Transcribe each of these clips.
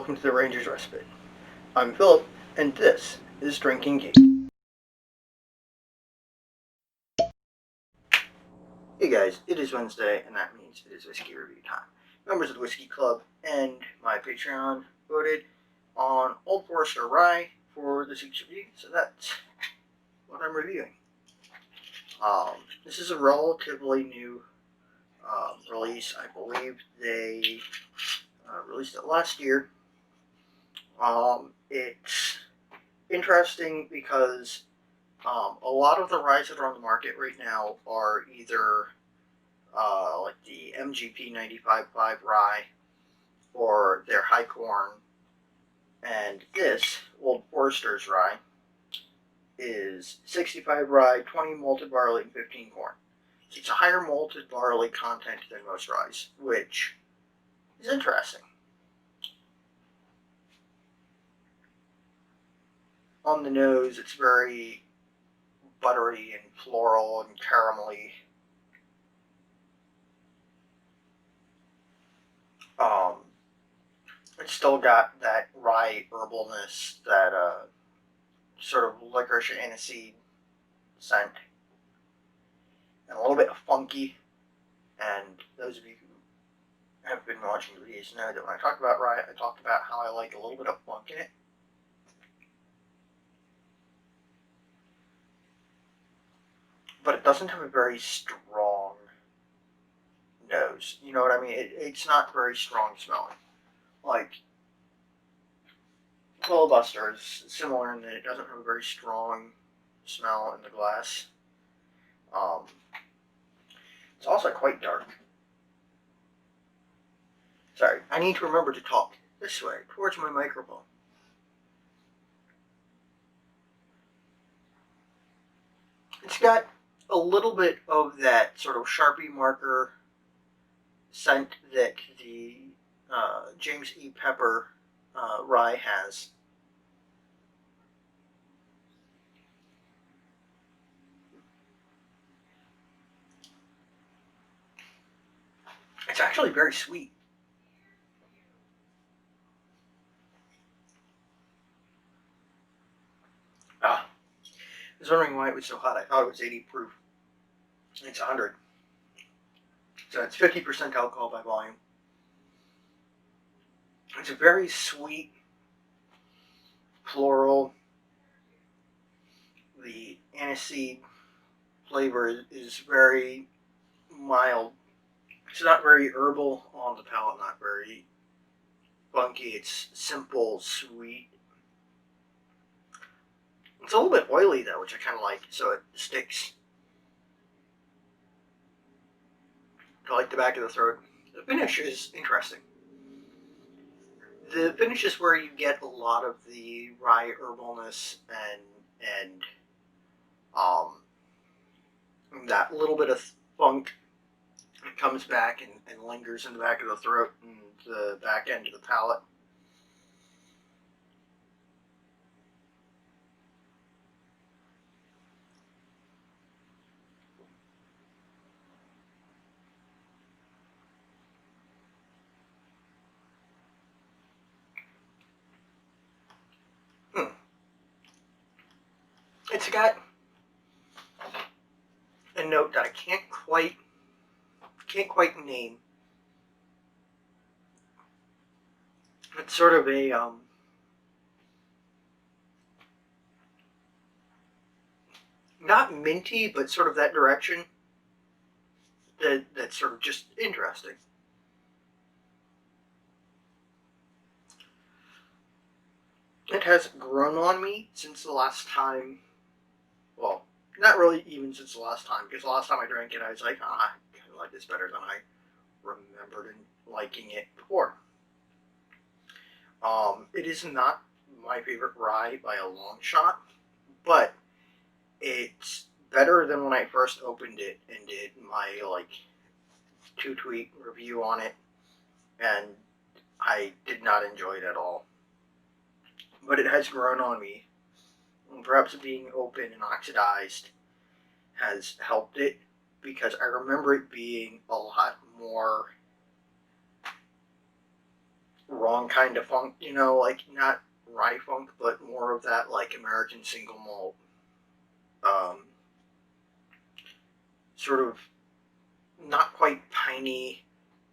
welcome to the Ranger's Respite. I'm Philip, and this is Drinking Game. Hey guys, it is Wednesday, and that means it is whiskey review time. Members of the Whiskey Club and my Patreon voted on Old Forester Rye for this week's review, so that's what I'm reviewing. This is a relatively new release. I believe they released it last year. It's interesting because a lot of the ryes that are on the market right now are either like the MGP 95.5 rye or their high corn, and this Old Forester's rye is 65 rye, 20 malted barley, and 15 corn. So it's a higher malted barley content than most ryes, which is interesting. On the nose, it's very buttery and floral and caramelly. It's still got that rye herbalness, that sort of licorice aniseed scent, and a little bit funky. And those of you who have been watching the videos know that when I talk about rye, I talked about how I like a little bit of funk in it. But it doesn't have a very strong nose. You know what I mean? It's not very strong smelling. Like, Filibuster is similar in that it doesn't have a very strong smell in the glass. It's also quite dark. Sorry, I need to remember to talk this way, towards my microphone. It's got a little bit of that sort of Sharpie marker scent that the James E. Pepper rye has. It's actually very sweet. I was wondering why it was so hot. I thought it was 80 proof. It's 100. So it's 50% alcohol by volume. It's a very sweet, floral. The aniseed flavor is very mild. It's not very herbal on the palate, not very funky. It's simple, sweet. It's a little bit oily though, which I kind of like, so it sticks to like the back of the throat. The finish is interesting. The finish is where you get a lot of the rye herbalness and that little bit of funk that comes back and lingers in the back of the throat and the back end of the palate. It's got a note that I can't quite name. It's sort of a not minty, but sort of that direction. That's sort of just interesting. It has grown on me since the last time. Well, not really even since the last time, because the last time I drank it, I was like, I kind of like this better than I remembered liking it before. It is not my favorite rye by a long shot, but it's better than when I first opened it and did my like 2-tweet review on it, and I did not enjoy it at all. But it has grown on me. And perhaps being open and oxidized has helped it, because I remember it being a lot more wrong kind of funk, you know, like not rye funk, but more of that like American single malt, um, sort of not quite piney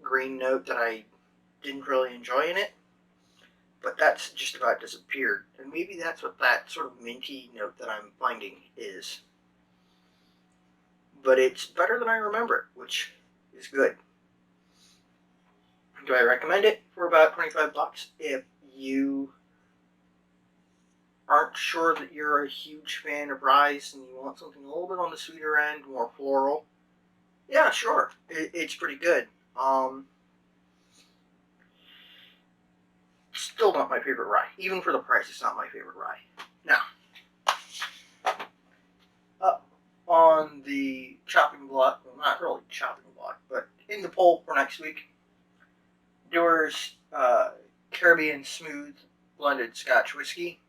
green note that I didn't really enjoy in it. But that's just about disappeared, and maybe that's what that sort of minty note that I'm finding is. But it's better than I remember it, which is good. Do I recommend it for about $25 if you aren't sure that you're a huge fan of rice and you want something a little bit on the sweeter end, more floral? Yeah, sure. It's pretty good. Still not my favorite rye. Even for the price, it's not my favorite rye. Now, up on the chopping block, well, not really chopping block, but in the poll for next week, Dewar's Caribbean Smooth Blended Scotch Whiskey,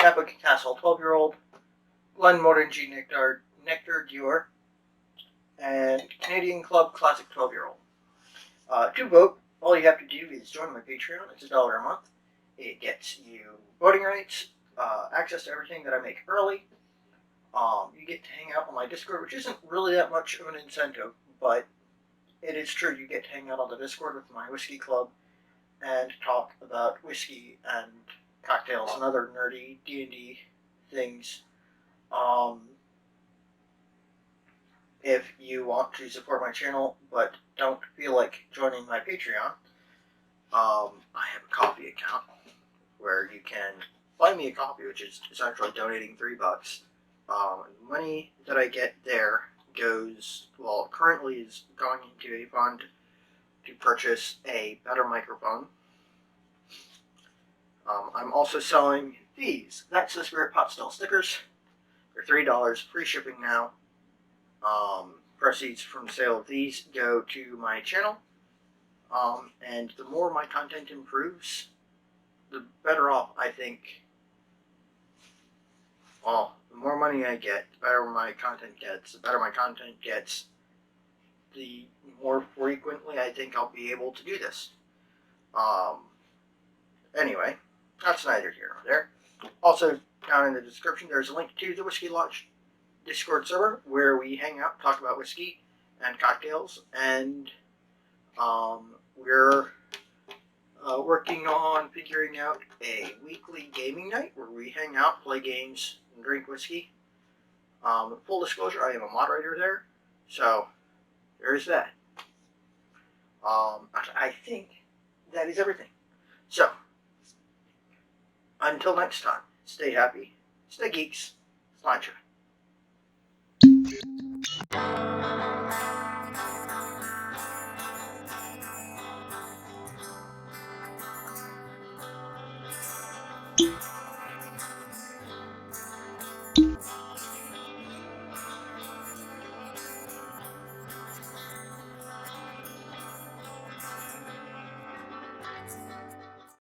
Napa Castle 12-year-old, Glenmorangie Nectar Dewar, and Canadian Club Classic 12-year-old. To vote, all you have to do is join my Patreon. It's $1 a month. It gets you voting rights, access to everything that I make early. You get to hang out on my Discord, which isn't really that much of an incentive, but it is true. You get to hang out on the Discord with my whiskey club and talk about whiskey and cocktails and other nerdy D&D things. If you want to support my channel but don't feel like joining my Patreon, I have a coffee account where you can buy me a coffee, which is essentially donating $3. The money that I get there goes, well, currently is going into a fund to purchase a better microphone. I'm also selling these. That's the Spirit Pot Still stickers. They're $3, free shipping now. Proceeds from the sale of these go to my channel. And the more my content improves, the better off I think. Well, the more money I get, the better my content gets. The better my content gets, the more frequently I think I'll be able to do this. Anyway, that's neither here nor there. Also, down in the description, there's a link to the Whiskey Lodge Discord server where we hang out, talk about whiskey and cocktails, and we're working on figuring out a weekly gaming night where we hang out, play games, and drink whiskey. Full disclosure, I am a moderator there, so there's that. I think that is everything. So, until next time, stay happy, stay geeks, sláinte.